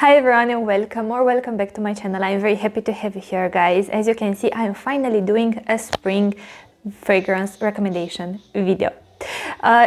Hi everyone and welcome back to my channel. I'm very happy to have you here, guys. As you can see, I'm finally doing a spring fragrance recommendation video.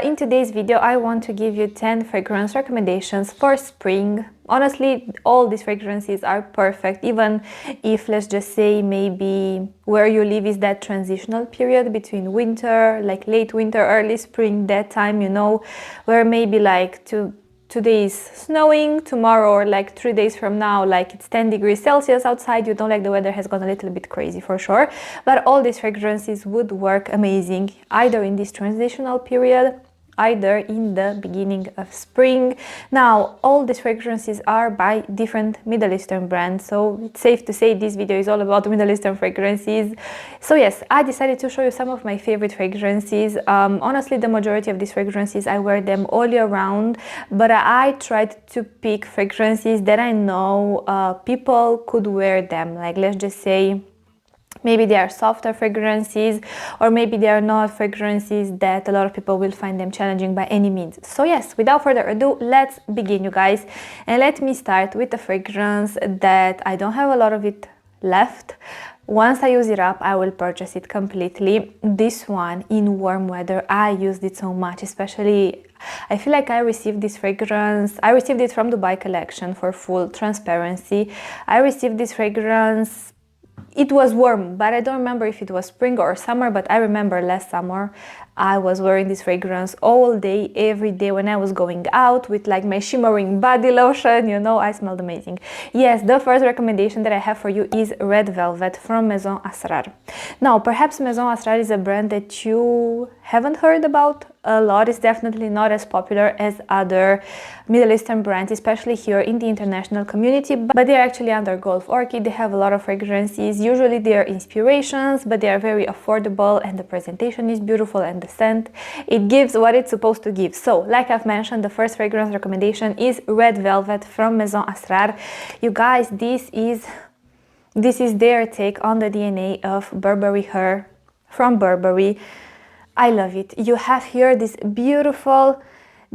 In today's video, I want to give you 10 fragrance recommendations for spring. Honestly, all these fragrances are perfect, even if, let's just say, maybe where you live is that transitional period between winter, like late winter, early spring, that time, you know, where maybe like today is snowing, tomorrow or like 3 days from now, like it's 10 degrees Celsius outside, you don't like the weather has gone a little bit crazy for sure. But all these fragrances would work amazing either in this transitional period, either in the beginning of spring. Now, all these fragrances are by different Middle Eastern brands, so it's safe to say this video is all about Middle Eastern fragrances. So yes, I decided to show you some of my favorite fragrances. Honestly, the majority of these fragrances, I wear them all year round, but I tried to pick fragrances that I know people could wear them. Like, let's just say, maybe they are softer fragrances, or maybe they are not fragrances that a lot of people will find them challenging by any means. So yes, without further ado, let's begin, you guys. And let me start with a fragrance that I don't have a lot of it left. Once I use it up, I will purchase it completely. This one, in warm weather, I used it so much, especially I feel like I received this fragrance. I received it from Dubai collection, for full transparency. I received this fragrance. It was warm, but I don't remember if it was spring or summer, but I remember last summer I was wearing this fragrance all day, every day when I was going out with like my shimmering body lotion, you know, I smelled amazing. Yes, the first recommendation that I have for you is Red Velvet from Maison Asrar. Now, perhaps Maison Asrar is a brand that you haven't heard about a lot. It's definitely not as popular as other Middle Eastern brands, especially here in the international community, but they're actually under Golf Orchid. They have a lot of fragrances. Usually they are inspirations, but they are very affordable, and the presentation is beautiful and the scent, it gives what it's supposed to give. So, like I've mentioned, the first fragrance recommendation is Red Velvet from Maison Asrar. You guys, this is their take on the DNA of Burberry hair from Burberry. I love it. You have here this beautiful,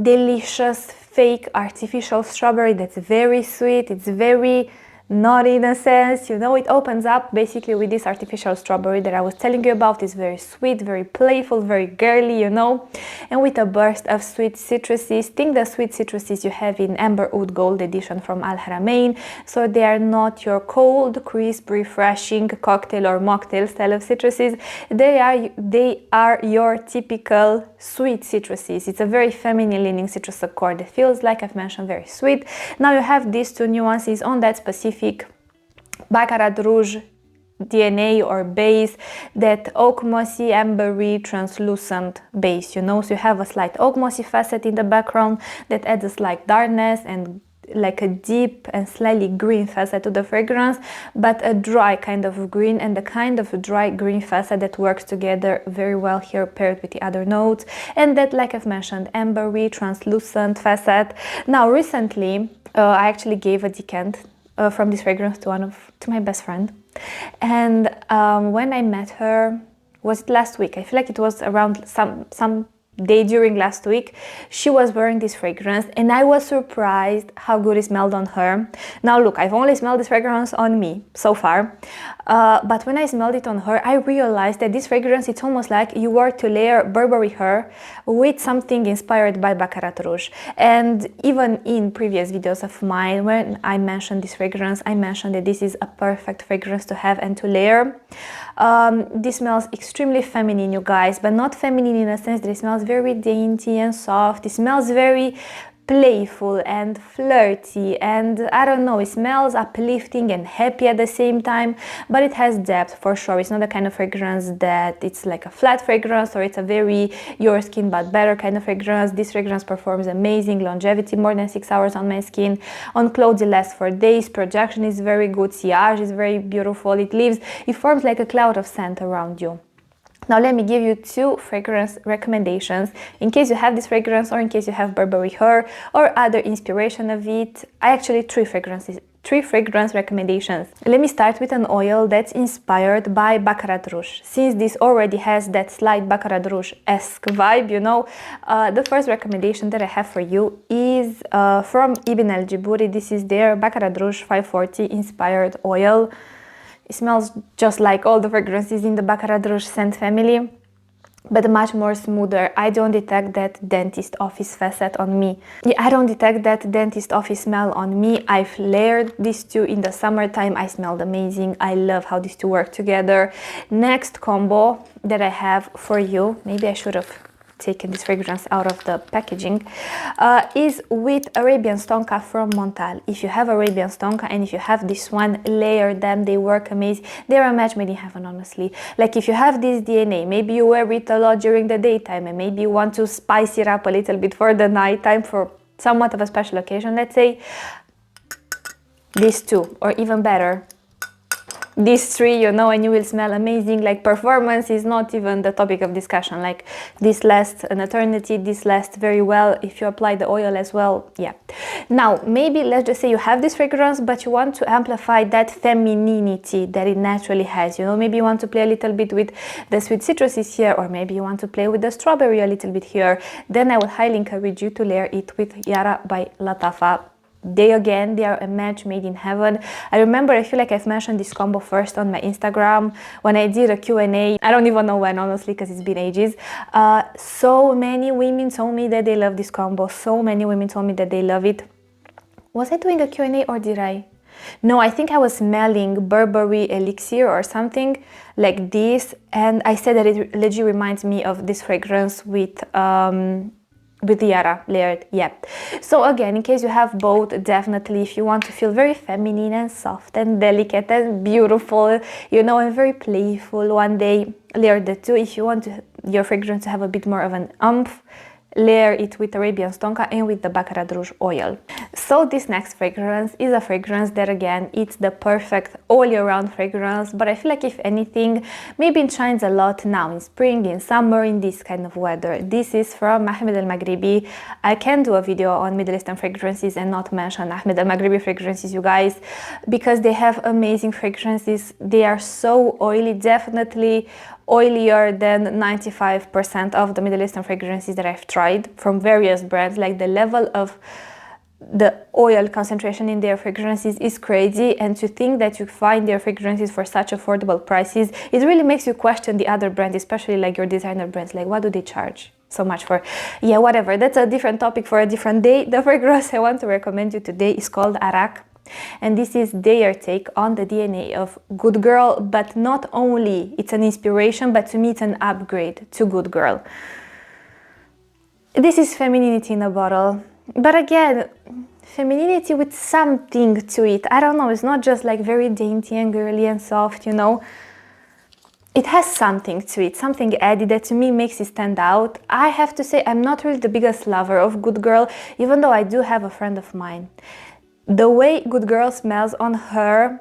delicious, fake artificial strawberry that's very sweet. It's very naughty in a sense, you know. It opens up basically with this artificial strawberry that I was telling you about. It's very sweet, very playful, very girly, you know, and with a burst of sweet citruses. Think the sweet citruses you have in Amber Oud Gold edition from Al Haramain. So they are not your cold, crisp, refreshing cocktail or mocktail style of citruses. They are your typical sweet citruses. It's a very feminine leaning citrus accord. It feels, like I've mentioned, very sweet. Now you have these two nuances on that specific Baccarat Rouge DNA or base, that oak mossy, ambery, translucent base, you know. So you have a slight oak mossy facet in the background that adds a slight darkness and like a deep and slightly green facet to the fragrance, but a dry kind of green, and the kind of dry green facet that works together very well here paired with the other notes, and that, like I've mentioned, ambery, translucent facet. Now recently I actually gave a decant from this fragrance to my best friend, and when I met her, was it last week? I feel like it was around some day during last week. She was wearing this fragrance and I was surprised how good it smelled on her. Now look, I've only smelled this fragrance on me so far, but when I smelled it on her, I realized that this fragrance, it's almost like you were to layer Burberry hair with something inspired by Baccarat Rouge. And even in previous videos of mine, when I mentioned this fragrance, I mentioned that this is a perfect fragrance to have and to layer. This smells extremely feminine, you guys, but not feminine in a sense that it smells very dainty and soft. It smells very playful and flirty, and I don't know, it smells uplifting and happy at the same time, but it has depth for sure. It's not the kind of fragrance that it's like a flat fragrance, or it's a very your skin but better kind of fragrance. This fragrance performs amazing longevity, more than 6 hours on my skin. On clothes it lasts for days. Projection is very good. Sillage is very beautiful. It forms like a cloud of scent around you. Now let me give you 2 fragrance recommendations in case you have this fragrance, or in case you have Burberry hair or other inspiration of it. I actually 3 3 fragrance recommendations. Let me start with an oil that's inspired by Baccarat Rouge. Since this already has that slight Baccarat Rouge-esque vibe, you know, the first recommendation that I have for you is from Ibn El Jiburi. This is their Baccarat Rouge 540 inspired oil. It smells just like all the fragrances in the Baccarat Rouge scent family, but much more smoother. I don't detect that dentist office facet on me. Yeah, I don't detect that dentist office smell on me. I've layered these two in the summertime. I smelled amazing. I love how these two work together. Next combo that I have for you, maybe I should have taken this fragrance out of the packaging, is with Arabian Stonka from Montal. If you have Arabian Stonka and if you have this one, layer them. They work amazing. They're a match made in heaven, honestly. Like if you have this DNA, maybe you wear it a lot during the daytime and maybe you want to spice it up a little bit for the nighttime for somewhat of a special occasion, let's say, these two, or even better, these 3, you know, and you will smell amazing. Like performance is not even the topic of discussion. Like this lasts an eternity, this lasts very well if you apply the oil as well. Yeah. Now maybe let's just say you have this fragrance but you want to amplify that femininity that it naturally has, you know. Maybe you want to play a little bit with the sweet citruses here, or maybe you want to play with the strawberry a little bit here. Then I would highly encourage you to layer it with Yara by Latafa. They are a match made in heaven. I remember, I feel like I've mentioned this combo first on my Instagram when I did a Q&A. I don't even know when, honestly, because it's been ages. So many women told me that they love this combo. So many women told me that they love it. Was I doing a Q&A or did I? No, I think I was smelling Burberry Elixir or something like this. And I said that it legit reminds me of this fragrance with Yara layered. Yeah. So again, in case you have both, definitely if you want to feel very feminine and soft and delicate and beautiful, you know, and very playful one day, layer the two. If you want your fragrance to have a bit more of an oomph, layer it with Arabian Stonka and with the Baccarat Rouge oil. So this next fragrance is a fragrance that, again, it's the perfect all year round fragrance, but I feel like if anything, maybe it shines a lot now in spring, in summer, in this kind of weather. This is from Ahmed al-Maghribi. I can do a video on Middle Eastern fragrances and not mention Ahmed al-Maghribi fragrances, you guys, because they have amazing fragrances. They are so oily, definitely oilier than 95% of the Middle Eastern fragrances that I've tried from various brands. Like the level of the oil concentration in their fragrances is crazy, and to think that you find their fragrances for such affordable prices, it really makes you question the other brands, especially like your designer brands. Like, what do they charge so much for? Yeah, whatever, that's a different topic for a different day. The fragrance I want to recommend you today is called Araak, and this is their take on the DNA of Good Girl, but not only it's an inspiration, but to me it's an upgrade to Good Girl. This is femininity in a bottle, but again, femininity with something to it. I don't know, it's not just like very dainty and girly and soft, you know. It has something to it, something added that to me makes it stand out. I have to say, I'm not really the biggest lover of Good Girl, even though I do have a friend of mine. The way Good Girl smells on her,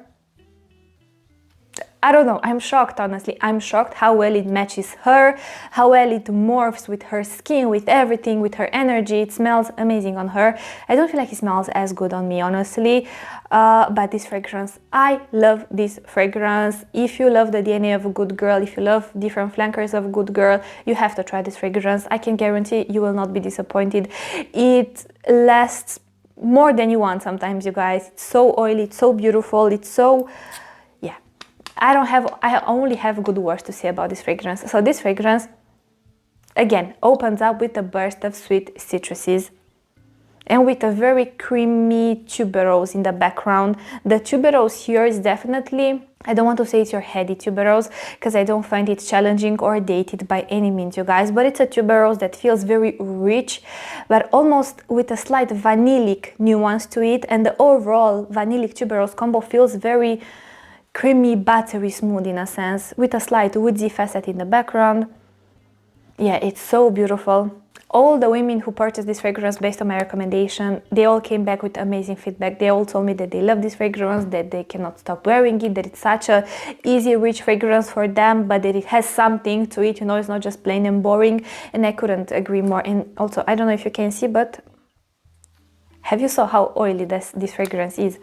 I don't know, I'm shocked, honestly. I'm shocked how well it matches her, how well it morphs with her skin, with everything, with her energy. It smells amazing on her. I don't feel like it smells as good on me, honestly. But this fragrance, I love this fragrance. If you love the DNA of a Good Girl, if you love different flankers of Good Girl, you have to try this fragrance. I can guarantee you will not be disappointed. It lasts more than you want sometimes, you guys. It's so oily, it's so beautiful, it's so, yeah. I only have good words to say about this fragrance. So this fragrance, again, opens up with a burst of sweet citruses and with a very creamy tuberose in the background. The tuberose here is definitely, I don't want to say it's your heady tuberose, because I don't find it challenging or dated by any means, you guys, but it's a tuberose that feels very rich, but almost with a slight vanillic nuance to it, and the overall vanillic tuberose combo feels very creamy, buttery smooth in a sense, with a slight woodsy facet in the background. Yeah, it's so beautiful. All the women who purchased this fragrance based on my recommendation, they all came back with amazing feedback. They all told me that they love this fragrance, that they cannot stop wearing it, that it's such a easy, rich fragrance for them, but that it has something to it, you know, it's not just plain and boring, and I couldn't agree more. And also, I don't know if you can see, but have you saw how oily this fragrance is?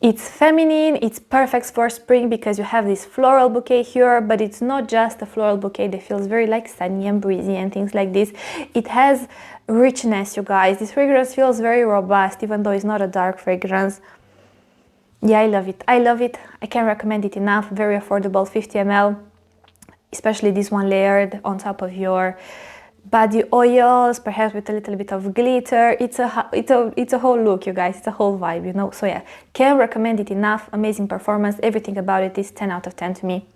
It's feminine, it's perfect for spring because you have this floral bouquet here, but it's not just a floral bouquet that feels very like sunny and breezy and things like this. It has richness, you guys. This fragrance feels very robust, even though it's not a dark fragrance. Yeah, I love it. I love it. I can't recommend it enough. Very affordable, 50 ml, especially this one layered on top of your body oils, perhaps with a little bit of glitter. It's a whole look, you guys. It's a whole vibe, you know. So yeah, can't recommend it enough. Amazing performance. Everything about it is 10 out of 10 to me.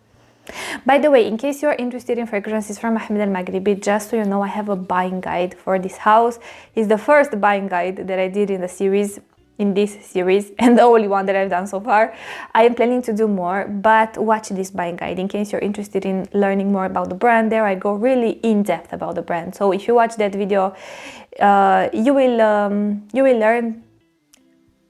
By the way, in case you're interested in fragrances from Ahmed and Maghribi, just so you know, I have a buying guide for this house. It's the first buying guide that I did in the series, in this series, and the only one that I've done so far. I am planning to do more, but watch this buying guide in case you're interested in learning more about the brand. There I go really in depth about the brand. So if you watch that video, you will learn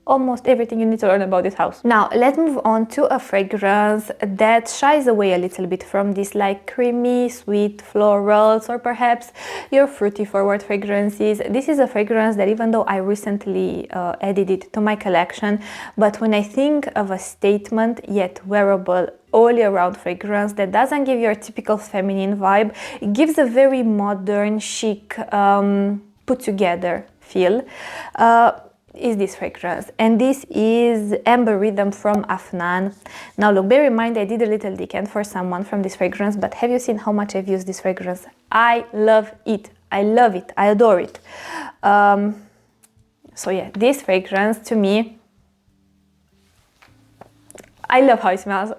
almost everything you need to learn about this house. Now let's move on to a fragrance that shies away a little bit from this like creamy, sweet florals, or perhaps your fruity forward fragrances. This is a fragrance that, even though I recently added it to my collection, but when I think of a statement yet wearable all year round fragrance that doesn't give you a typical feminine vibe, it gives a very modern, chic, put together feel, is this fragrance, and this is Amberythme from Afnan. Now look, bear in mind I did a little decant for someone from this fragrance, but have you seen how much I've used this fragrance? I love it. I love it. I adore it. So yeah, this fragrance to me, I love how it smells.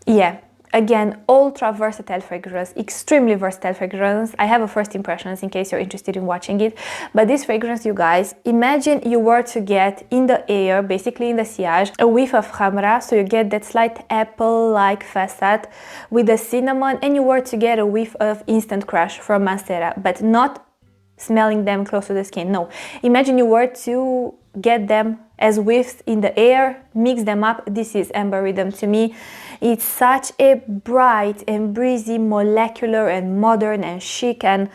Yeah. Again, ultra versatile fragrance, extremely versatile fragrance. I have a first impressions in case you're interested in watching it. But this fragrance, you guys, imagine you were to get in the air, basically in the sillage, a whiff of khamra, so you get that slight apple-like facade with the cinnamon, and you were to get a whiff of instant crush from Masera, but not smelling them close to the skin. No, imagine you were to get them as whiffs in the air, mix them up. This is Amberythme to me. It's such a bright and breezy, molecular and modern and chic and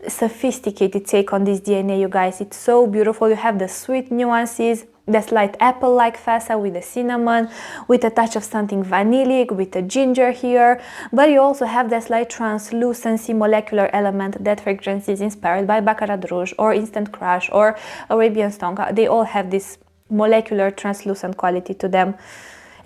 sophisticated take on this DNA, you guys. It's so beautiful. You have the sweet nuances, the slight apple-like facade with the cinnamon, with a touch of something vanillic, with the ginger here, but you also have that slight translucency molecular element that fragrance is inspired by Baccarat Rouge or Instant Crush or Arabian Stonka. They all have this molecular translucent quality to them.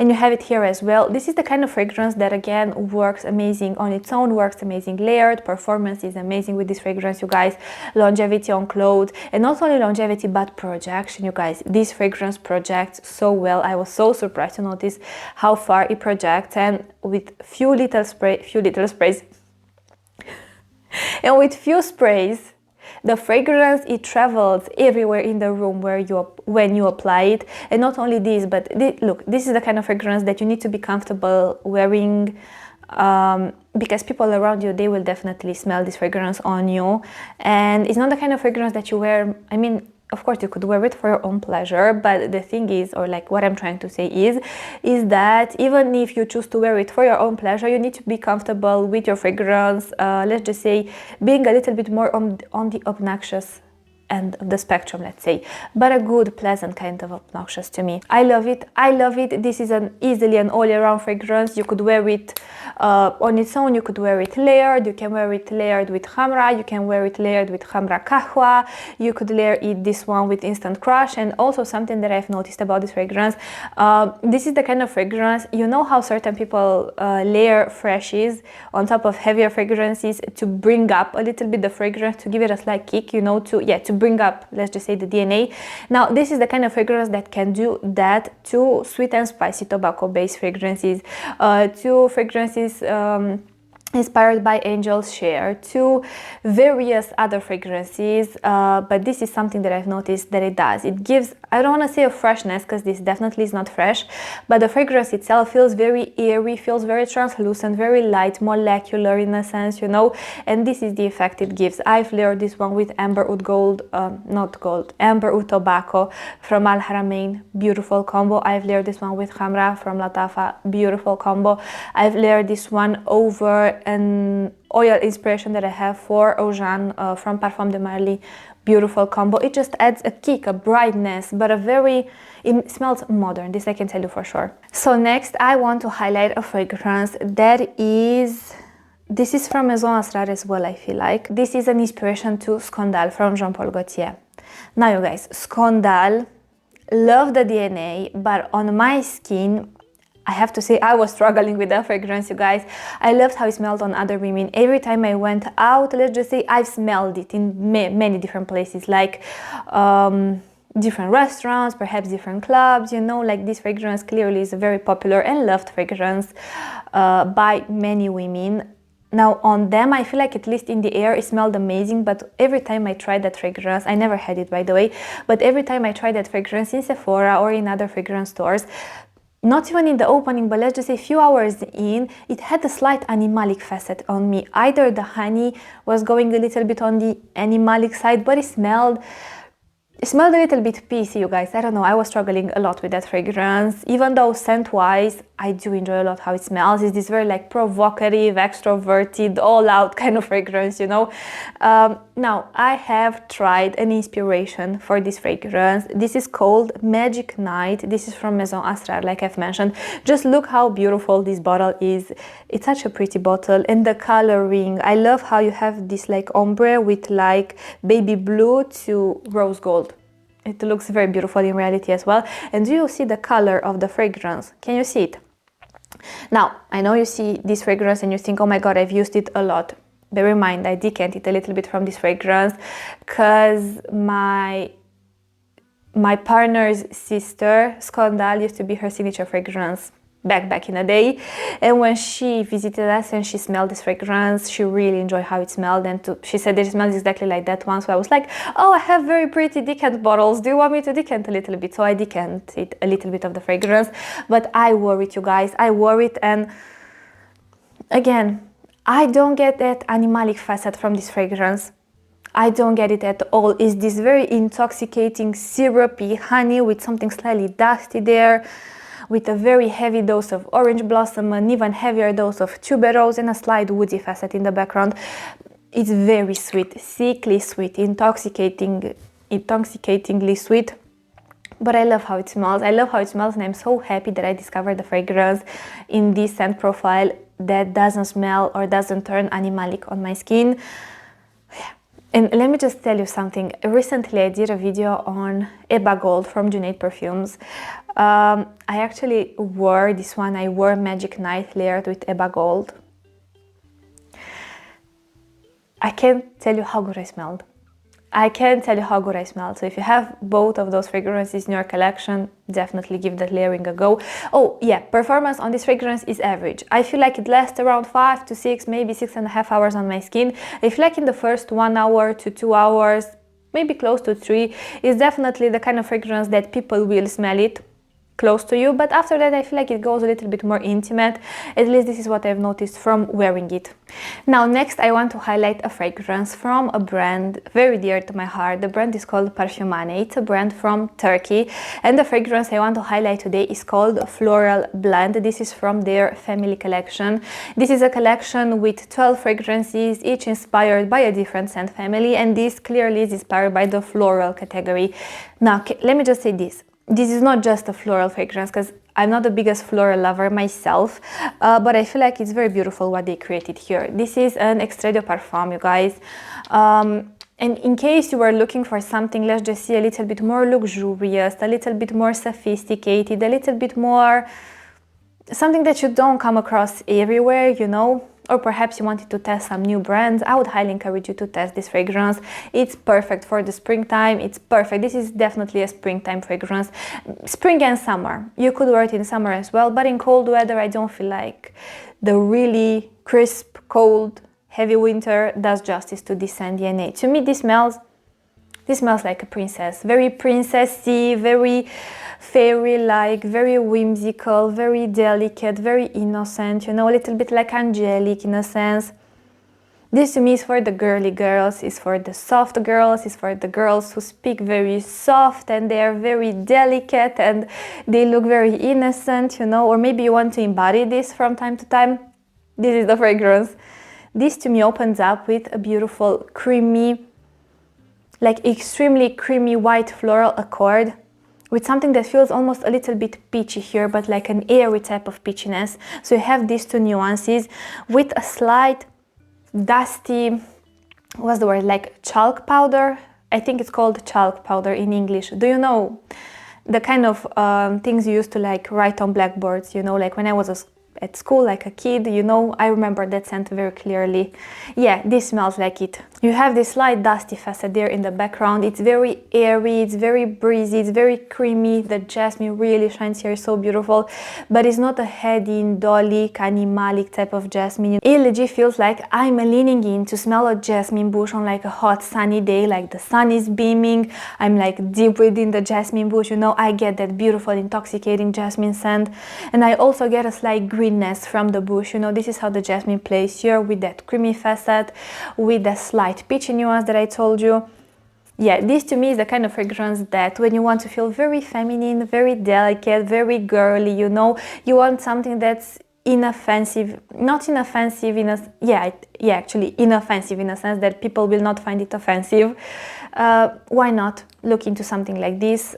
And you have it here as well. This is the kind of fragrance that again works amazing on its own, works amazing layered. Performance is amazing with this fragrance, you guys. Longevity on clothes, and not only longevity but projection, you guys. This fragrance projects so well. I was so surprised to notice how far it projects, and with few little sprays and with few sprays, the fragrance, it travels everywhere in the room when you apply it. And not only this, but look, this is the kind of fragrance that you need to be comfortable wearing, because people around you, they will definitely smell this fragrance on you. And it's not the kind of fragrance that you wear, I mean, of course you could wear it for your own pleasure, but the thing is, or like what I'm trying to say is that even if you choose to wear it for your own pleasure, you need to be comfortable with your fragrance, let's just say being a little bit more on the obnoxious end of the spectrum, let's say, but a good, pleasant kind of obnoxious to me. I love it. I love it. This is easily an all-year-round fragrance. You could wear it on its own. You could wear it layered. You can wear it layered with khamra. You can wear it layered with khamra kahwa. You could layer it this one with Instant Crush. And also something that I've noticed about this fragrance, this is the kind of fragrance, you know how certain people layer freshies on top of heavier fragrances to bring up a little bit the fragrance, to give it a slight kick, you know, to bring up, let's just say, the DNA. Now this is the kind of fragrance that can do that to sweet and spicy tobacco based fragrances, to fragrances inspired by Angel's Share, to various other fragrances, but this is something that I've noticed that it does. It gives, I don't want to say a freshness, because this definitely is not fresh, but the fragrance itself feels very airy, feels very translucent, very light, molecular in a sense, you know, and this is the effect it gives. I've layered this one with Amber Oud Gold, Amber Oud Tobacco from Al Haramain, beautiful combo. I've layered this one with Khamra from Latafa, beautiful combo. I've layered this one over an oil inspiration that I have for Eau Jeanne from Parfum de Marly. Beautiful combo. It just adds a kick, a brightness, but it smells modern. This I can tell you for sure. So next I want to highlight a fragrance this is from Maison Asrar as well, I feel like. This is an inspiration to Scandal from Jean Paul Gaultier. Now you guys, Scandal, love the DNA, but on my skin, I have to say I was struggling with that fragrance, you guys. I loved how it smelled on other women. Every time I went out, let's just say I've smelled it in many different places, like different restaurants, perhaps different clubs, you know, like this fragrance clearly is a very popular and loved fragrance by many women. Now on them, I feel like at least in the air it smelled amazing, but every time I tried that fragrance, I never had it by the way, but every time I tried that fragrance in Sephora or in other fragrance stores, not even in the opening, but let's just say a few hours in, it had a slight animalic facet on me. Either the honey was going a little bit on the animalic side, but it smelled a little bit peaty, you guys. I don't know, I was struggling a lot with that fragrance. Even though scent-wise, I do enjoy a lot how it smells. It's this very like provocative, extroverted, all-out kind of fragrance, you know. Now, I have tried an inspiration for this fragrance. This is called Magic Night. This is from Maison Asrar, like I've mentioned. Just look how beautiful this bottle is. It's such a pretty bottle. And the coloring, I love how you have this like ombre with like baby blue to rose gold. It looks very beautiful in reality as well. And do you see the color of the fragrance? Can you see it? Now, I know you see this fragrance and you think, oh my god, I've used it a lot. Bear in mind, I decanted a little bit from this fragrance because my partner's sister, Scandal, used to be her signature fragrance back in the day, and when she visited us and she smelled this fragrance, she really enjoyed how it smelled, and she said it smells exactly like that one. So I was like, oh, I have very pretty decant bottles, do you want me to decant a little bit? So I decanted a little bit of the fragrance, but I wore it, you guys. I wore it, and again, I don't get that animalic facet from this fragrance. I don't get it at all. It's this very intoxicating syrupy honey with something slightly dusty there, with a very heavy dose of orange blossom, an even heavier dose of tuberose, and a slight woody facet in the background. It's very sweet, sickly sweet, intoxicatingly sweet. But I love how it smells. I love how it smells, and I'm so happy that I discovered the fragrance in this scent profile that doesn't smell or doesn't turn animalic on my skin. And let me just tell you something. Recently I did a video on Ebba Gold from Junaid Perfumes. I actually wore this one. I wore Magic Night layered with Ebba Gold. I can't tell you how good I smelled. I can't tell you how good I smelled. So if you have both of those fragrances in your collection, definitely give that layering a go. Oh yeah, performance on this fragrance is average. I feel like it lasts around 5 to 6, maybe 6.5 hours on my skin. I feel like in the first 1 hour to 2 hours, maybe close to 3, is definitely the kind of fragrance that people will smell it close to you, but after that I feel like it goes a little bit more intimate. At least this is what I've noticed from wearing it. Now next I want to highlight a fragrance from a brand very dear to my heart. The brand is called Parfumane. It's a brand from Turkey, and the fragrance I want to highlight today is called Floral Blend. This is from their family collection. This is a collection with 12 fragrances, each inspired by a different scent family, and this clearly is inspired by the floral category. Now let me just say this. This is not just a floral fragrance, because I'm not the biggest floral lover myself, but I feel like it's very beautiful what they created here. This is an extrait de parfum, you guys. And in case you were looking for something, let's just see, a little bit more luxurious, a little bit more sophisticated, a little bit more something that you don't come across everywhere, you know, or perhaps you wanted to test some new brands, I would highly encourage you to test this fragrance. It's perfect for the springtime. It's perfect. This is definitely a springtime fragrance. Spring and summer. You could wear it in summer as well, but in cold weather, I don't feel like the really crisp, cold, heavy winter does justice to this scent DNA. To me, this smells like a princess. Very princessy, very fairy-like, very whimsical, very delicate, very innocent, you know, a little bit like angelic in a sense. This to me is for the girly girls, is for the soft girls, is for the girls who speak very soft and they are very delicate and they look very innocent, you know, or maybe you want to embody this from time to time. This is the fragrance. this to me opens up with a beautiful creamy, like extremely creamy white floral accord with something that feels almost a little bit peachy here, but like an airy type of peachiness. So you have these two nuances with a slight dusty, what's the word, like chalk powder. I think it's called chalk powder in English. Do you know the kind of things you used to like write on blackboards, you know, like when I was at school, like a kid, you know, I remember that scent very clearly. Yeah, this smells like it. You have this slight dusty facet there in the background. It's very airy, it's very breezy, it's very creamy. The jasmine really shines here, so beautiful, but it's not a heady, dolly, animalic type of jasmine. It legit feels like I'm leaning in to smell a jasmine bush on like a hot sunny day, like the sun is beaming, I'm like deep within the jasmine bush, you know, I get that beautiful intoxicating jasmine scent, and I also get a slight greenness from the bush, you know, this is how the jasmine plays here with that creamy facet, with the slight peachy nuance that I told you. Yeah, this to me is the kind of fragrance that when you want to feel very feminine, very delicate, very girly, you know, you want something that's inoffensive, not inoffensive in a, actually inoffensive in a sense that people will not find it offensive. Why not look into something like this?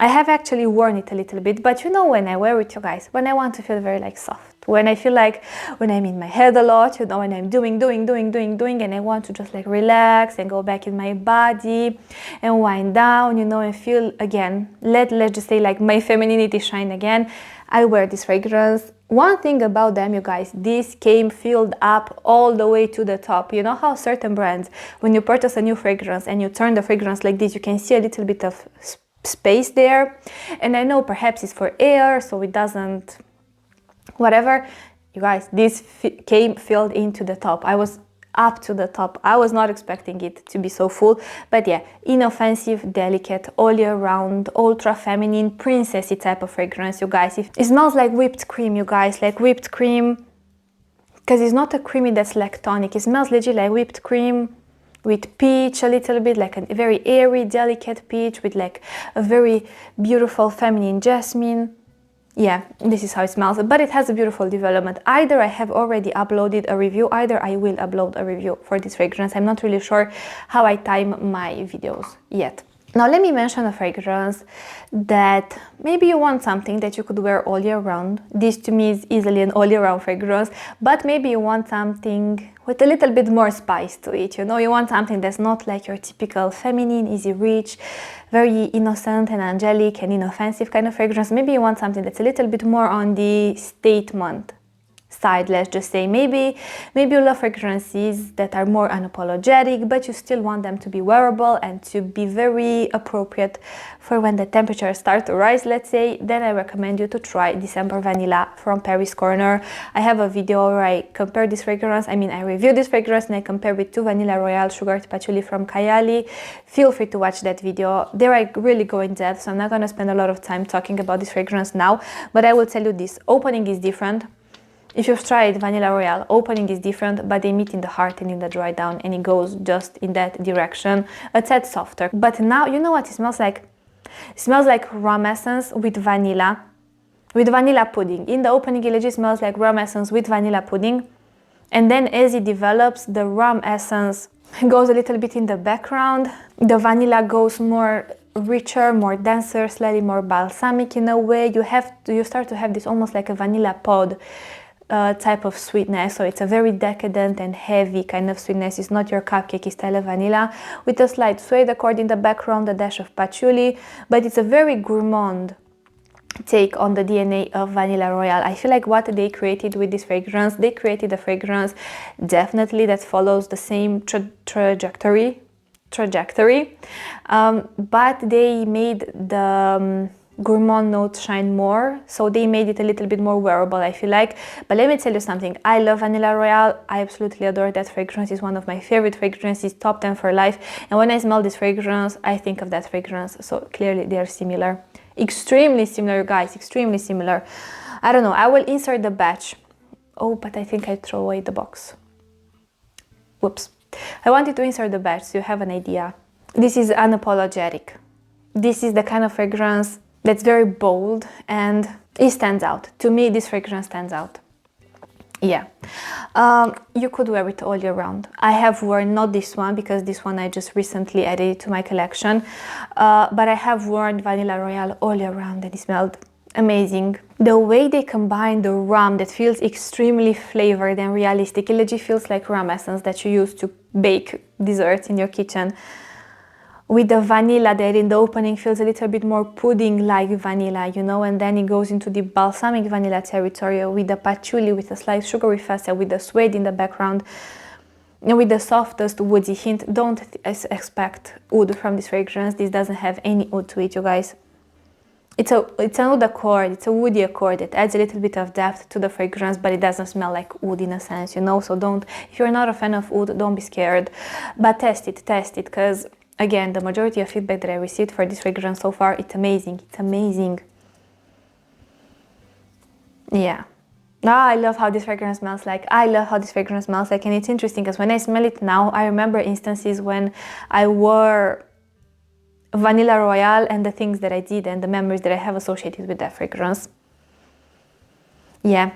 I have actually worn it a little bit, but you know, when I wear it, you guys, when I want to feel very like soft, when I feel like, when I'm in my head a lot, you know, when I'm doing, and I want to just like relax and go back in my body and wind down, you know, and feel again, let's just say like my femininity shine again, I wear this fragrance. One thing about them, you guys, this came filled up all the way to the top. You know how certain brands, when you purchase a new fragrance and you turn the fragrance like this, you can see a little bit of space there, and I know perhaps it's for air, so it doesn't, whatever. You guys, this came filled into the top. I was up to the top. I was not expecting it to be so full, but yeah, inoffensive, delicate, all year round, ultra feminine, princessy type of fragrance, you guys. It smells like whipped cream, you guys, like whipped cream, because it's not a creamy that's lactonic. It smells legit like whipped cream with peach a little bit, like a very airy, delicate peach with like a very beautiful feminine jasmine. Yeah, this is how it smells, but it has a beautiful development. Either I have already uploaded a review, either I will upload a review for this fragrance. I'm not really sure how I time my videos yet. Now let me mention a fragrance that maybe you want something that you could wear all year round. This to me is easily an all year round fragrance, but maybe you want something with a little bit more spice to it, you know, you want something that's not like your typical feminine, easy reach, very innocent and angelic and inoffensive kind of fragrance. Maybe you want something that's a little bit more on the statement side, let's just say. Maybe you love fragrances that are more unapologetic, but you still want them to be wearable and to be very appropriate for when the temperatures start to rise, let's say. Then I recommend you to try December Vanilla from Paris Corner. I have a video where I compare this fragrance, I review this fragrance and I compare it to Vanilla Royale Sugared Patchouli from Kayali. Feel free to watch that video. There I really go in depth, so I'm not going to spend a lot of time talking about this fragrance now, but I will tell you this: opening is different. If you've tried Vanilla Royale, opening is different, but they meet in the heart and in the dry down, and it goes just in that direction, a tad softer. But now, you know what it smells like? It smells like rum essence with vanilla pudding. In the opening, it legit smells like rum essence with vanilla pudding, and then as it develops, the rum essence goes a little bit in the background, the vanilla goes more richer, more denser, slightly more balsamic in a way. You start to have this almost like a vanilla pod type of sweetness, so it's a very decadent and heavy kind of sweetness. It's not your cupcakey style of vanilla, with a slight suede accord in the background, a dash of patchouli, but it's a very gourmand take on the DNA of Vanilla Royale. I feel like what they created with this fragrance, they created a fragrance definitely that follows the same trajectory, but they made the gourmand notes shine more, so they made it a little bit more wearable, I feel like. But let me tell you something, I love Vanilla Royale. I absolutely adore that fragrance. It's one of my favorite fragrances, top 10 for life, and when I smell this fragrance I think of that fragrance, so clearly they're similar, extremely similar, guys, extremely similar. I don't know, I will insert the batch. Oh, but I think I throw away the box. Whoops. I wanted to insert the batch so you have an idea. This is unapologetic. This is the kind of fragrance that's very bold and it stands out. To me, this fragrance stands out. Yeah, you could wear it all year round. I have worn, not this one, because this one I just recently added it to my collection, but I have worn Vanilla Royale all year round and it smelled amazing. The way they combine the rum that feels extremely flavored and realistic, it legit feels like rum essence that you use to bake desserts in your kitchen, with the vanilla that in the opening feels a little bit more pudding-like vanilla, you know, and then it goes into the balsamic vanilla territory with the patchouli, with a slight sugary facet, with the suede in the background, and with the softest woody hint. Don't expect oud from this fragrance. This doesn't have any oud to it, you guys. It's an oud accord, it's a woody accord. It adds a little bit of depth to the fragrance, but it doesn't smell like oud in a sense, you know, so don't, if you're not a fan of oud, don't be scared, but test it, because again, the majority of feedback that I received for this fragrance so far, it's amazing. It's amazing. Yeah. I love how this fragrance smells like. I love how this fragrance smells like. And it's interesting because when I smell it now, I remember instances when I wore Vanilla Royale and the things that I did and the memories that I have associated with that fragrance. Yeah.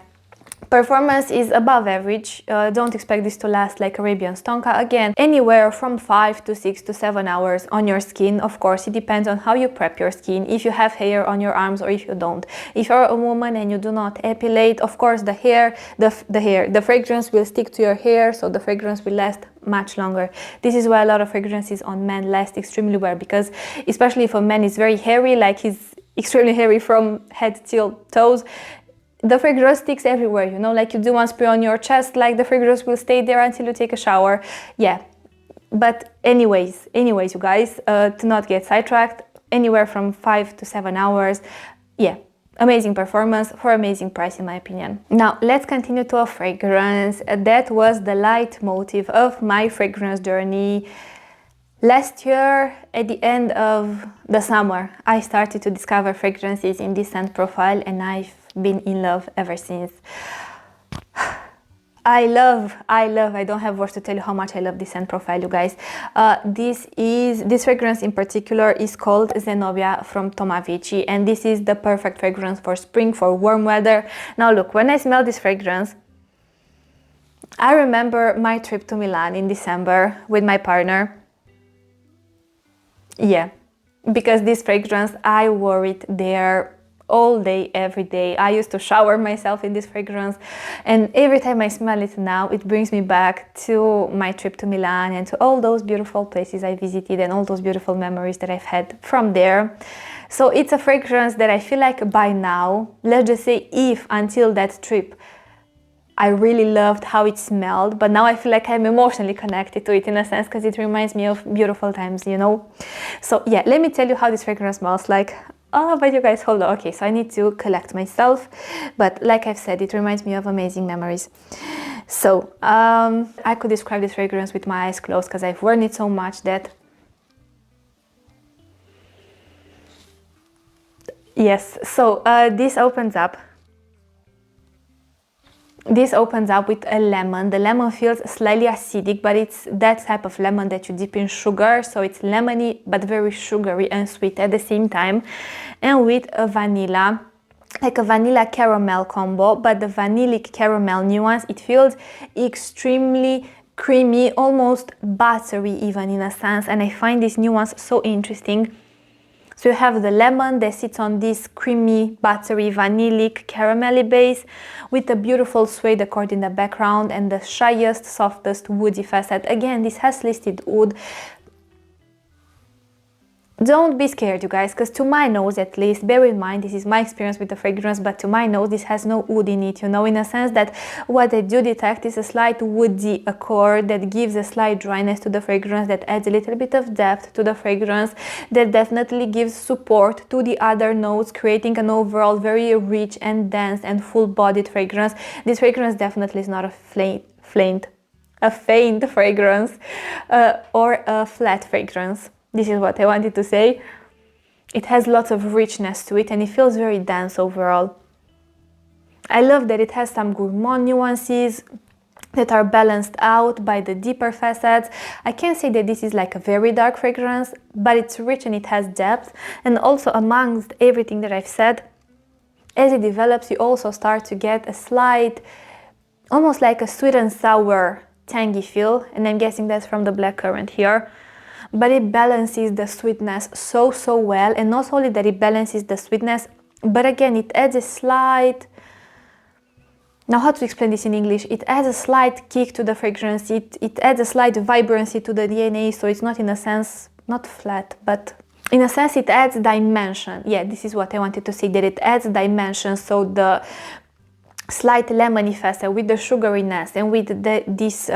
Performance is above average. Don't expect this to last like Arabian Stonka. Again, anywhere from 5 to 6 to 7 hours on your skin. Of course, it depends on how you prep your skin, if you have hair on your arms or if you don't. If you're a woman and you do not epilate, of course the fragrance will stick to your hair, so the fragrance will last much longer. This is why a lot of fragrances on men last extremely well, because especially if a man is very hairy, like he's extremely hairy from head till toes, the fragrance sticks everywhere, you know, like you do one spray on your chest, like the fragrance will stay there until you take a shower. Yeah, but anyways, you guys, to not get sidetracked, anywhere from 5 to 7 hours. Yeah, amazing performance for amazing price in my opinion. Now let's continue to a fragrance that was the leitmotif of my fragrance journey. Last year, at the end of the summer, I started to discover fragrances in this scent profile and I've been in love ever since. I don't have words to tell you how much I love this scent profile, you guys. This fragrance in particular is called Zenobia from Tomavicci, and this is the perfect fragrance for spring, for warm weather. Now look, when I smell this fragrance, I remember my trip to Milan in December with my partner. Yeah, because this fragrance, I wore it there all day, every day. I used to shower myself in this fragrance, and every time I smell it now, it brings me back to my trip to Milan and to all those beautiful places I visited and all those beautiful memories that I've had from there. So it's a fragrance that I feel like by now, let's just say if until that trip, I really loved how it smelled, but now I feel like I'm emotionally connected to it in a sense because it reminds me of beautiful times, you know. So yeah, let me tell you how this fragrance smells like. Oh, but you guys, hold on. Okay, so I need to collect myself, but like I've said, it reminds me of amazing memories. So I could describe this fragrance with my eyes closed because I've worn it so much that yes. So this opens up with a lemon. The lemon feels slightly acidic, but it's that type of lemon that you dip in sugar, so it's lemony but very sugary and sweet at the same time, and with a vanilla, like a vanilla caramel combo, but the vanillic caramel nuance, it feels extremely creamy, almost buttery even in a sense, and I find this nuance so interesting. So you have the lemon that sits on this creamy, buttery, vanillic, caramelly base with a beautiful suede accord in the background and the shyest, softest woody facet. Again, this has listed oud. Don't be scared, you guys, because to my nose at least, bear in mind, this is my experience with the fragrance, but to my nose, this has no oud in it, you know, in a sense that what I do detect is a slight woody accord that gives a slight dryness to the fragrance, that adds a little bit of depth to the fragrance, that definitely gives support to the other notes, creating an overall very rich and dense and full-bodied fragrance. This fragrance definitely is not a faint fragrance or a flat fragrance. This is what I wanted to say. It has lots of richness to it and it feels very dense overall. I love that it has some gourmand nuances that are balanced out by the deeper facets. I can't say that this is like a very dark fragrance, but it's rich and it has depth. And also amongst everything that I've said, as it develops, you also start to get a slight almost like a sweet and sour tangy feel, and I'm guessing that's from the blackcurrant here. But it balances the sweetness so well, and not only that it balances the sweetness, but again it adds a slight, now how to explain this in English, it adds a slight kick to the fragrance, it adds a slight vibrancy to the DNA, so it's not, in a sense, not flat, but in a sense it adds dimension. Yeah, this is what I wanted to say, that it adds dimension, so the slight lemony facet with the sugariness and with this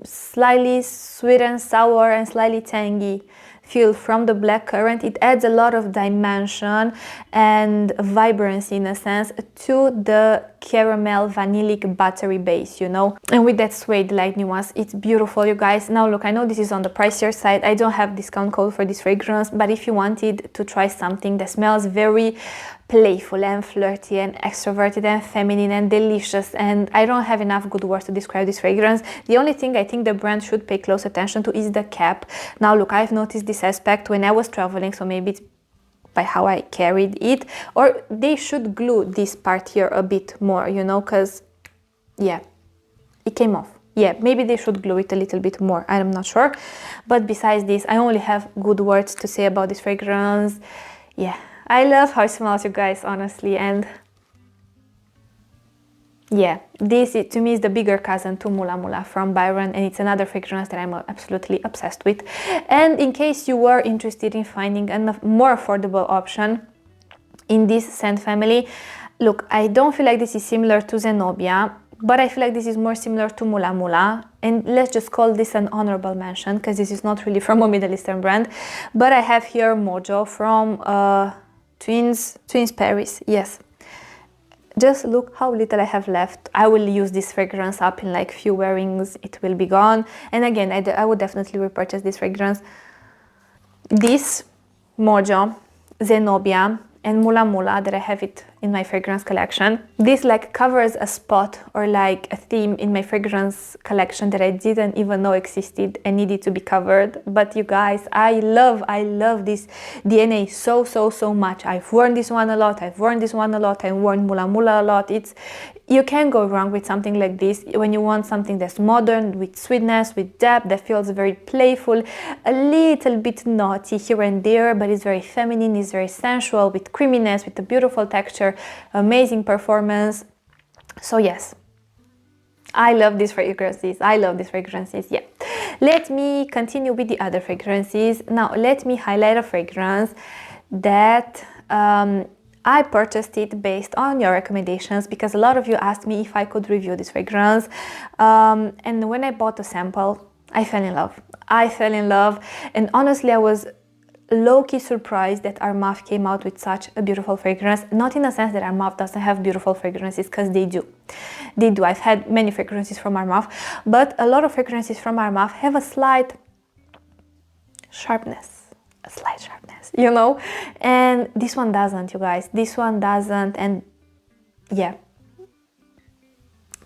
slightly sweet and sour and slightly tangy feel from the blackcurrant, it adds a lot of dimension and vibrancy, in a sense, to the caramel vanillic buttery base, you know, and with that suede like nuance. It's beautiful, you guys. Now look, I know this is on the pricier side, I don't have discount code for this fragrance, but if you wanted to try something that smells very playful and flirty and extroverted and feminine and delicious, and I don't have enough good words to describe this fragrance. The only thing I think the brand should pay close attention to is the cap. Now look, I've noticed this aspect when I was traveling, so maybe it's by how I carried it, or they should glue this part here a bit more, you know, because yeah, it came off. Yeah, maybe they should glue it a little bit more, I'm not sure. But besides this, I only have good words to say about this fragrance. Yeah, I love how it smells, you guys, honestly, and yeah, this to me is the bigger cousin to Mula Mula from Byron, and it's another fragrance that I'm absolutely obsessed with. And in case you were interested in finding a more affordable option in this scent family, look, I don't feel like this is similar to Zenobia, but I feel like this is more similar to Mula Mula, and let's just call this an honorable mention, because this is not really from a Middle Eastern brand. But I have here Modjo from Tweens Paris, yes. Just look how little I have left. I will use this fragrance up in like few wearings, it will be gone. And again, I would definitely repurchase this fragrance. This, Modjo, Zenobia, and Mula Mula, that I have it in my fragrance collection. This like covers a spot or like a theme in my fragrance collection that I didn't even know existed and needed to be covered. But you guys, I love this DNA so much. I've worn this one a lot, I've worn Mula Mula a lot. You can't go wrong with something like this when you want something that's modern, with sweetness, with depth, that feels very playful, a little bit naughty here and there, but it's very feminine, it's very sensual, with creaminess, with a beautiful texture, amazing performance. So yes, I love these fragrances. Yeah. Let me continue with the other fragrances. Now let me highlight a fragrance that I purchased it based on your recommendations, because a lot of you asked me if I could review this fragrance, and when I bought a sample, I fell in love. And honestly, I was low-key surprised that Armaf came out with such a beautiful fragrance. Not in the sense that Armaf doesn't have beautiful fragrances, because they do. I've had many fragrances from Armaf, but a lot of fragrances from Armaf have a slight sharpness, you know, and this one doesn't, you guys. This one doesn't, and yeah.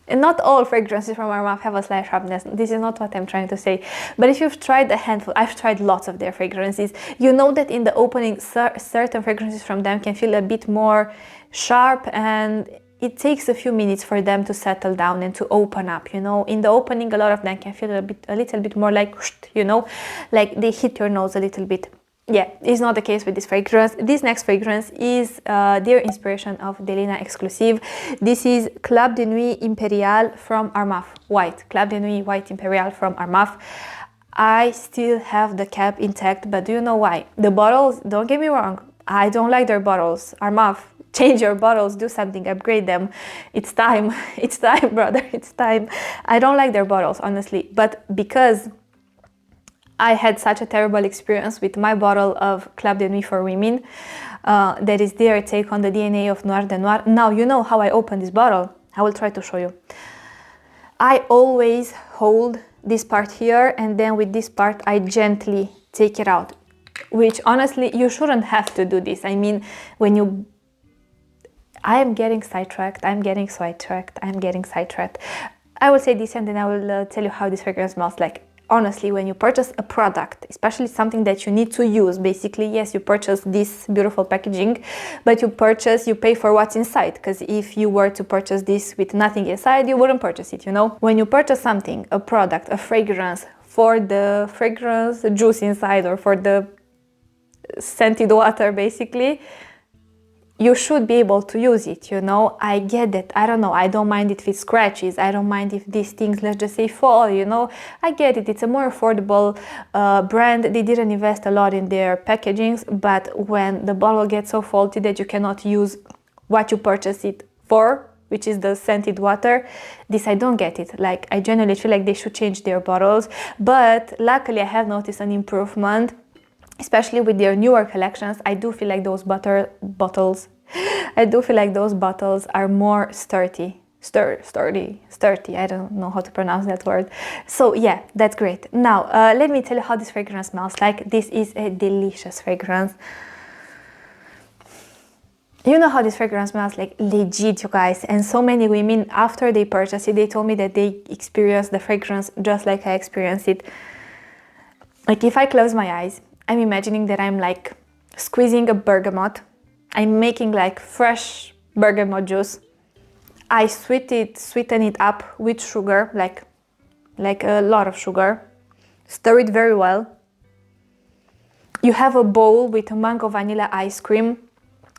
And not all fragrances from Armaf have a slight sharpness. This is not what I'm trying to say. But if you've tried a handful, I've tried lots of their fragrances, you know that in the opening, certain fragrances from them can feel a bit more sharp, and it takes a few minutes for them to settle down and to open up, you know. In the opening, a lot of them can feel a little bit more like, you know, like they hit your nose a little bit. Yeah, it's not the case with this fragrance. This next fragrance is their inspiration of Delina exclusive. This is Club de Nuit Imperial from Armaf, white. Club de Nuit White Imperial from Armaf. I still have the cap intact, but do you know why? The bottles, don't get me wrong, I don't like their bottles. Armaf, change your bottles, do something, upgrade them. It's time, brother, it's time. I don't like their bottles, honestly, but because I had such a terrible experience with my bottle of Club de Nuit for women, that is their take on the DNA of Noir de Noir. Now you know how I open this bottle. I will try to show you. I always hold this part here, and then with this part I gently take it out, which honestly you shouldn't have to do this. I mean, I am getting sidetracked. I will say this and then I will tell you how this fragrance smells like. honestly, when you purchase a product, especially something that you need to use, basically, yes, you purchase this beautiful packaging, but you pay for what's inside, because if you were to purchase this with nothing inside, you wouldn't purchase it, you know? When you purchase something, a product, a fragrance, for the fragrance juice inside or for the scented water, basically, you should be able to use it, you know? I get that. I don't know. I don't mind if it scratches. I don't mind if these things, let's just say, fall, you know? I get it. It's a more affordable brand. They didn't invest a lot in their packagings, but when the bottle gets so faulty that you cannot use what you purchased it for, which is the scented water, this I don't get it. Like, I genuinely feel like they should change their bottles, but luckily I have noticed an improvement, especially with their newer collections. I do feel like those bottles are more sturdy. I don't know how to pronounce that word. So yeah, that's great. Now, let me tell you how this fragrance smells like. This is a delicious fragrance. You know how this fragrance smells like, legit, you guys. And so many women, after they purchase it, they told me that they experience the fragrance just like I experienced it. Like, if I close my eyes, I'm imagining that I'm like squeezing a bergamot. I'm making like fresh bergamot juice. I sweeten it up with sugar, like a lot of sugar. Stir it very well. You have a bowl with a mango vanilla ice cream.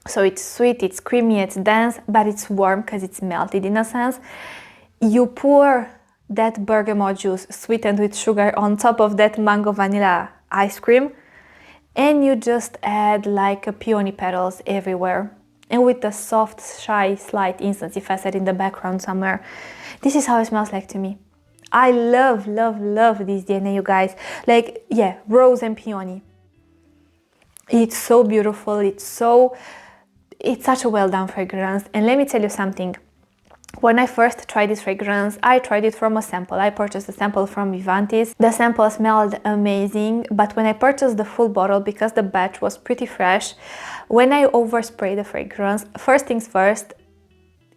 So it's sweet, it's creamy, it's dense, but it's warm because it's melted in a sense. You pour that bergamot juice sweetened with sugar on top of that mango vanilla ice cream, and you just add like a peony petals everywhere, and with a soft, shy, slight incense effect in the background somewhere. This is how it smells like to me. I love this DNA, you guys. Like, yeah, rose and peony. It's so beautiful. It's such a well done fragrance. And let me tell you something. When I first tried this fragrance, I tried it from a sample. I purchased a sample from Vivantis. The sample smelled amazing, but when I purchased the full bottle, because the batch was pretty fresh, when I oversprayed the fragrance, first things first,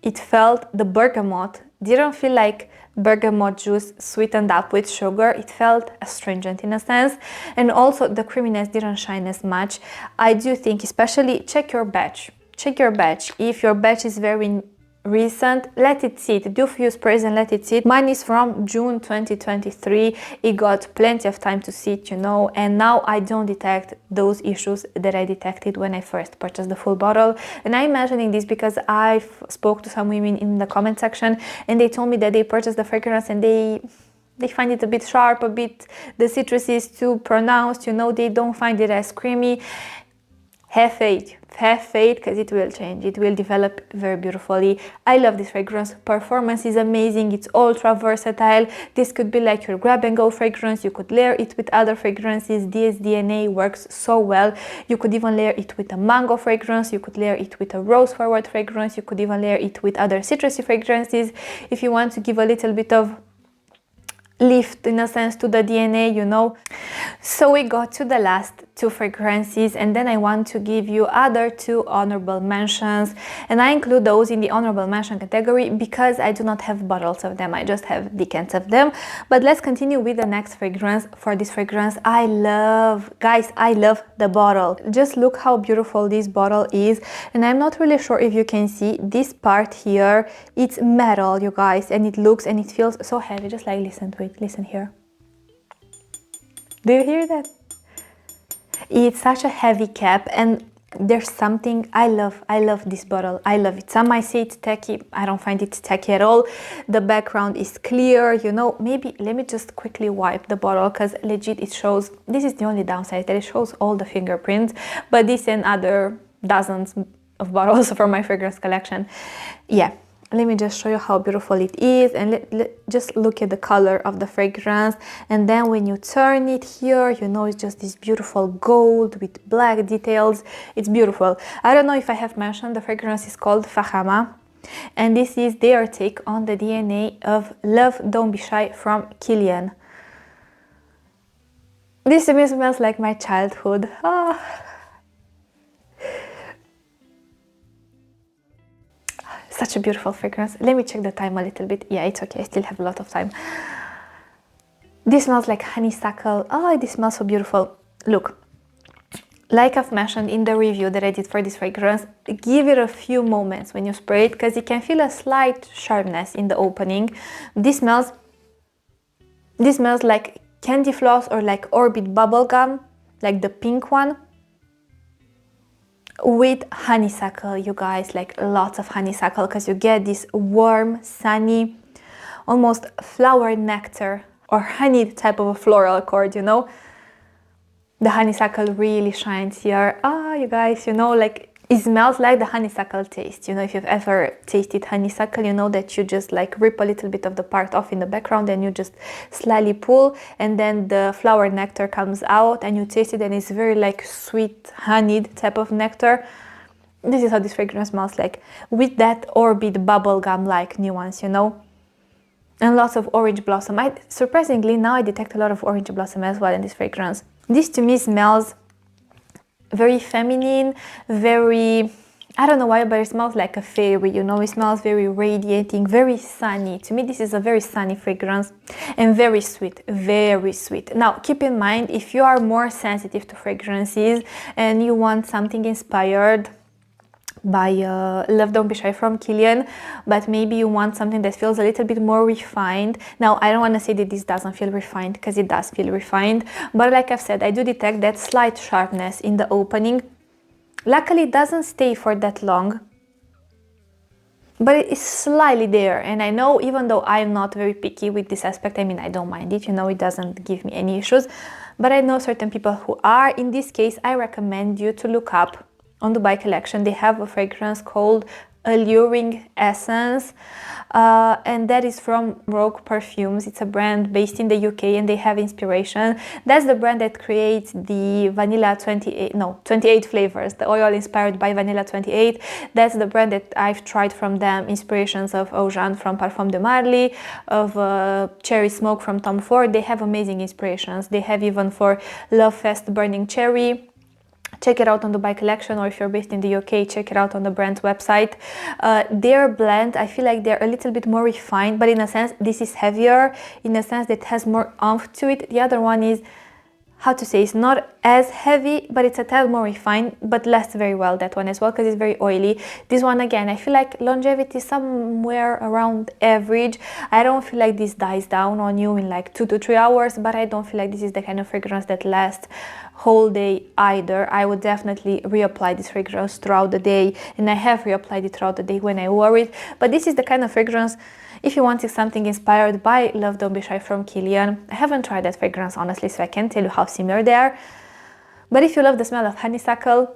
it felt, the bergamot didn't feel like bergamot juice sweetened up with sugar. It felt astringent in a sense, and also the creaminess didn't shine as much. I do think, especially, check your batch. If your batch is very recent, let it sit. Do a few sprays and let it sit. Mine is from June 2023. It got plenty of time to sit, you know, and now I don't detect those issues that I detected when I first purchased the full bottle. And I'm imagining this because I spoke to some women in the comment section, and they told me that they purchased the fragrance and they find it a bit sharp, the citrus is too pronounced, you know, they don't find it as creamy. Have faith, because it will change. It will develop very beautifully. I love this fragrance. Performance is amazing. It's ultra versatile. This could be like your grab and go fragrance. You could layer it with other fragrances. This DNA works so well. You could even layer it with a mango fragrance. You could layer it with a rose forward fragrance. You could even layer it with other citrusy fragrances. If you want to give a little bit of lift in a sense to the DNA, you know. So we got to the last two fragrances, and then I want to give you other two honorable mentions, and I include those in the honorable mention category because I do not have bottles of them, I just have decants of them. But let's continue with the next fragrance. For this fragrance, I love the bottle. Just look how beautiful this bottle is, and I'm not really sure if you can see this part here. It's metal, you guys, and it looks and it feels so heavy. Just like listen to it, listen here. Do you hear that? It's such a heavy cap, and there's something I love this bottle. I love it. Some might say it's tacky. I don't find it tacky at all. The background is clear, you know. Maybe let me just quickly wipe the bottle, because legit it shows, this is the only downside, that it shows all the fingerprints, but this and other dozens of bottles from my fragrance collection. Yeah, let me just show you how beautiful it is, and just look at the color of the fragrance. And then when you turn it here, you know, it's just this beautiful gold with black details. It's beautiful. I don't know if I have mentioned, the fragrance is called Fakhama, and this is their take on the DNA of Love Don't Be Shy from Kilian. This to me smells like my childhood. Such a beautiful fragrance. Let me check the time a little bit. Yeah, it's okay. I still have a lot of time. This smells like honeysuckle. Oh, this smells so beautiful. Look, like I've mentioned in the review that I did for this fragrance, give it a few moments when you spray it, because you can feel a slight sharpness in the opening. This smells like candy floss or like Orchid bubble gum, like the pink one, with honeysuckle, you guys, like lots of honeysuckle, because you get this warm, sunny, almost flower nectar or honey type of a floral accord, you know. The honeysuckle really shines here. Ah, you guys, you know, like it smells like the honeysuckle taste. You know, if you've ever tasted honeysuckle, you know that you just like rip a little bit of the part off in the background and you just slightly pull, and then the flower nectar comes out and you taste it, and it's very like sweet honeyed type of nectar. This is how this fragrance smells like, with that Orchid bubblegum like nuance, you know. And lots of orange blossom. Surprisingly, now I detect a lot of orange blossom as well in this fragrance. This to me smells very feminine, very, I don't know why, but it smells like a fairy, you know. It smells very radiating, very sunny. To me, this is a very sunny fragrance and very sweet, very sweet. Now, keep in mind, if you are more sensitive to fragrances and you want something inspired by Love Don't Be Shy from Kilian, but maybe you want something that feels a little bit more refined. Now, I don't want to say that this doesn't feel refined, because it does feel refined, but like I've said, I do detect that slight sharpness in the opening. Luckily, it doesn't stay for that long, but it is slightly there. And I know, even though I'm not very picky with this aspect, I mean, I don't mind it, you know, it doesn't give me any issues, but I know certain people who are. In this case, I recommend you to look up on the Dubai collection. They have a fragrance called Alluring Essence, and that is from Rogue Perfumes. It's a brand based in the UK, and they have inspiration. That's the brand that creates the vanilla 28 flavors, the oil inspired by vanilla 28. That's the brand that I've tried from them. Inspirations of Eau Jeanne from Parfum de Marly, of Cherry Smoke from Tom Ford. They have amazing inspirations. They have even for Love Fest Burning Cherry. Check it out on the Dubai collection, or if you're based in the UK, check it out on the brand's website. Their blend, I feel like they're a little bit more refined, but in a sense, this is heavier, in a sense that has more oomph to it. The other one is, how to say, it's not as heavy, but it's a tad more refined, but lasts very well, that one as well, because it's very oily. This one, again, I feel like longevity somewhere around average. I don't feel like this dies down on you in like 2 to 3 hours, but I don't feel like this is the kind of fragrance that lasts whole day either. I would definitely reapply this fragrance throughout the day, and I have reapplied it throughout the day when I wore it. But this is the kind of fragrance, if you wanted something inspired by Love Don't Be Shy from Kilian. I haven't tried that fragrance, honestly, so I can't tell you how similar they are. But if you love the smell of honeysuckle,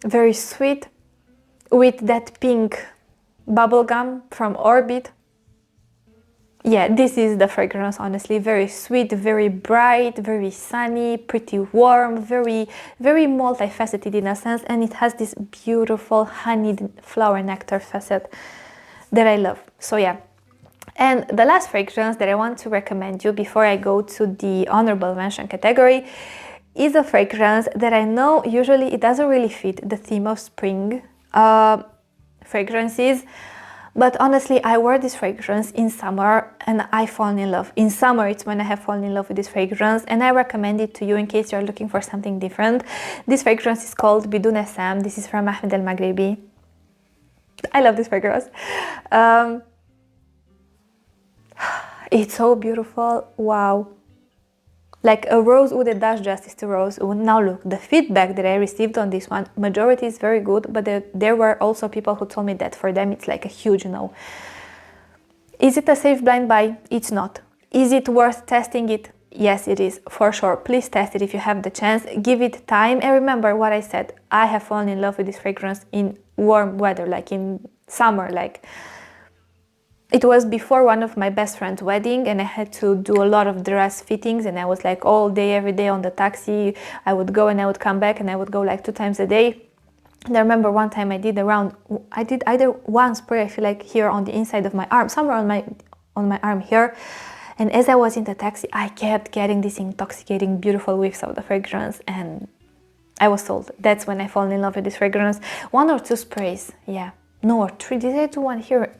very sweet, with that pink bubblegum from Orchid, yeah, this is the fragrance, honestly. Very sweet, very bright, very sunny, pretty warm, very, very multifaceted in a sense, and it has this beautiful honeyed flower nectar facet that I love. So yeah. And the last fragrance that I want to recommend you before I go to the honorable mention category is a fragrance that I know usually it doesn't really fit the theme of spring fragrances, but honestly, I wore this fragrance in summer and I fall in love. In summer, it's when I have fallen in love with this fragrance, and I recommend it to you in case you're looking for something different. This fragrance is called Bidun Esam. This is from Ahmed al Maghribi. I love this fragrance. It's so beautiful. Wow. Like a rosewood that does justice to rosewood. Now look, the feedback that I received on this one, majority is very good, but there were also people who told me that for them it's like a huge no. Is it a safe blind buy? It's not. Is it worth testing it? Yes, it is, for sure. Please test it if you have the chance. Give it time, and remember what I said. I have fallen in love with this fragrance in warm weather, like in summer. Like, it was before one of my best friend's wedding, and I had to do a lot of dress fittings, and I was like all day, every day on the taxi. I would go and I would come back, and I would go like 2 times a day. And I remember one time I did either one spray, I feel like here on the inside of my arm, somewhere on my arm here. And as I was in the taxi, I kept getting these intoxicating, beautiful whiffs of the fragrance, and I was sold. That's when I fell in love with this fragrance. 1 or 2 sprays, yeah. No, or 3. Did I do one here?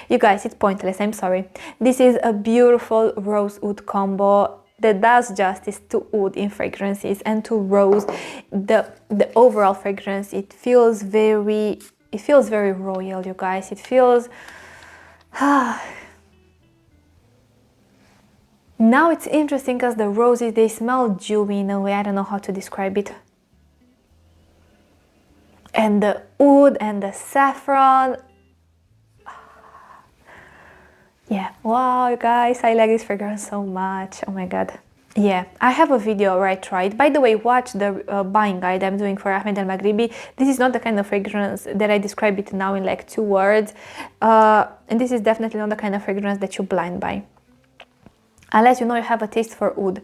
You guys, it's pointless, I'm sorry. This is a beautiful rosewood combo. that does justice to oud in fragrances and to rose. The overall fragrance, it feels very royal, you guys. It feels now it's interesting because the roses, they smell dewy in a way, I don't know how to describe it. And the oud and the saffron. Yeah, wow, you guys, I like this fragrance so much. Oh my god. Yeah, I have a video where I tried. By the way, watch the buying guide I'm doing for Ahmed and Maghribi. This is not the kind of fragrance that I describe it now in like 2 words. And this is definitely not the kind of fragrance that you blind buy, unless you know you have a taste for oud.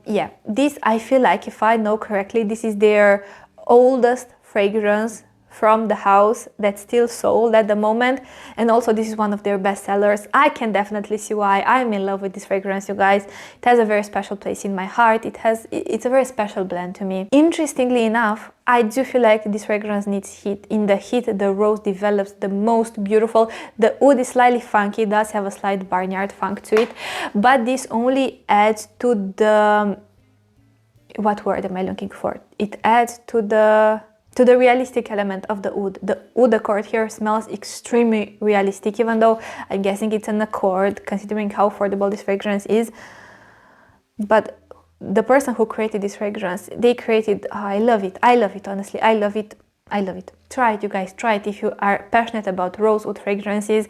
Yeah, this, I feel like, if I know correctly, this is their oldest fragrance from the house that's still sold at the moment, and also this is one of their best sellers. I can definitely see why I'm in love with this fragrance, you guys. It has a very special place in my heart. It's a very special blend to me. Interestingly enough, I do feel like this fragrance needs heat. In the heat, the rose develops the most beautiful. The oud is slightly funky, it does have a slight barnyard funk to it, but this only adds to the, what word am I looking for? It adds to the realistic element of the oud. The oud accord here smells extremely realistic, even though I'm guessing it's an accord, considering how affordable this fragrance is. But the person who created this fragrance, they created, oh, I love it, honestly, I love it. Try it, you guys, try it if you are passionate about rose oud fragrances.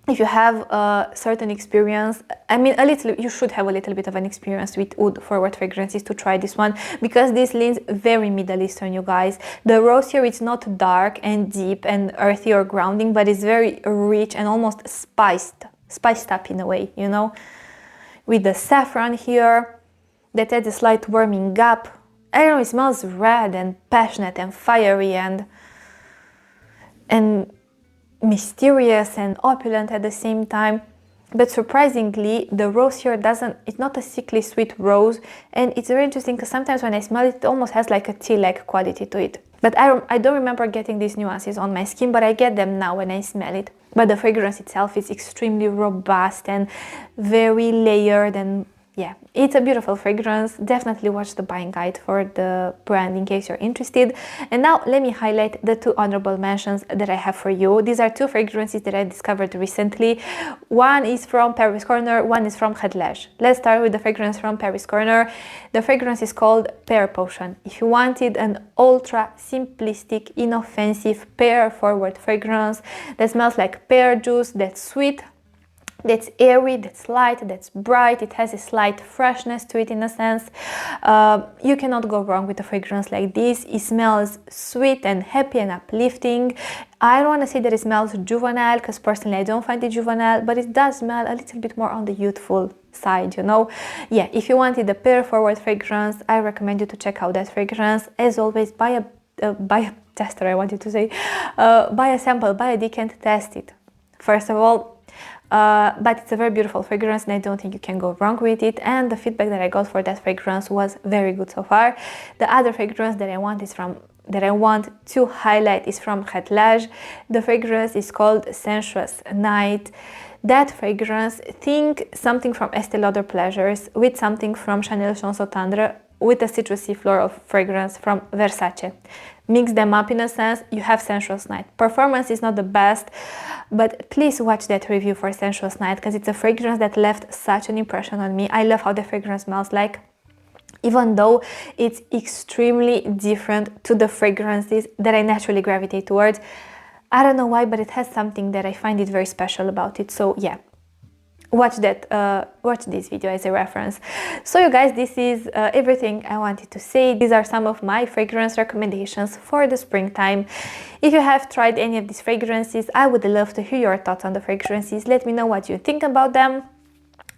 If you have a certain experience, I mean, you should have a little bit of an experience with oud forward fragrances to try this one, because this leans very Middle Eastern, you guys. The rose here, it's not dark and deep and earthy or grounding, but it's very rich and almost spiced up in a way, you know, with the saffron here that adds a slight warming up. I don't know, it smells red and passionate and fiery and mysterious and opulent at the same time. But surprisingly, the rose here it's not a sickly sweet rose, and it's very interesting because sometimes when I smell it, it almost has like a tea-like quality to it. But I don't remember getting these nuances on my skin, but I get them now when I smell it. But the fragrance itself is extremely robust and very layered, and yeah, it's a beautiful fragrance. Definitely watch the buying guide for the brand in case you're interested. And now let me highlight the 2 honorable mentions that I have for you. These are 2 fragrances that I discovered recently. One is from Paris Corner, one is from Khadlaj. Let's start with the fragrance from Paris Corner. The fragrance is called Pear Potion. If you wanted an ultra simplistic, inoffensive, pear forward fragrance that smells like pear juice, that's sweet, that's airy, that's light, that's bright, it has a slight freshness to it in a sense. You cannot go wrong with a fragrance like this. It smells sweet and happy and uplifting. I don't want to say that it smells juvenile, because personally I don't find it juvenile, but it does smell a little bit more on the youthful side, you know. Yeah, if you wanted a pear forward fragrance, I recommend you to check out that fragrance. As always, buy a tester, I wanted to say. Buy a sample, buy a decant, test it. First of all, but it's a very beautiful fragrance and I don't think you can go wrong with it, and the feedback that I got for that fragrance was very good so far. The other fragrance that I want to highlight is from Khadlaj. The fragrance is called Sensuous Night. That fragrance, think something from Estée Lauder Pleasures with something from Chanel Chanson Tendre with a citrusy floral fragrance from Versace. Mix them up in a sense, you have Sensuous Night. Performance is not the best, but please watch that review for Sensuous Night, because it's a fragrance that left such an impression on me. I love how the fragrance smells like, even though it's extremely different to the fragrances that I naturally gravitate towards. I don't know why, but it has something that I find it very special about it. So yeah, watch this video as a reference. So you guys, this is everything I wanted to say. These are some of my fragrance recommendations for the springtime. If you have tried any of these fragrances, I would love to hear your thoughts on the fragrances. Let me know what you think about them.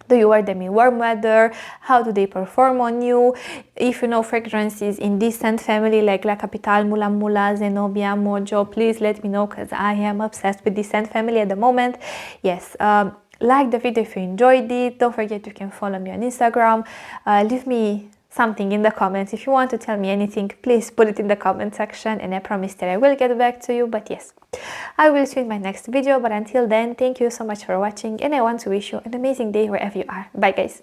Do you wear them in warm weather? How do they perform on you? If you know fragrances in this scent family like La Capitale, Mula Mula, Zenobia, Modjo, please let me know, because I am obsessed with this scent family at the moment. Yes, like the video if you enjoyed it. Don't forget you can follow me on Instagram. Leave me something in the comments. If you want to tell me anything, please put it in the comment section and I promise that I will get back to you. But yes, I will see you in my next video. But until then, thank you so much for watching and I want to wish you an amazing day wherever you are. Bye guys.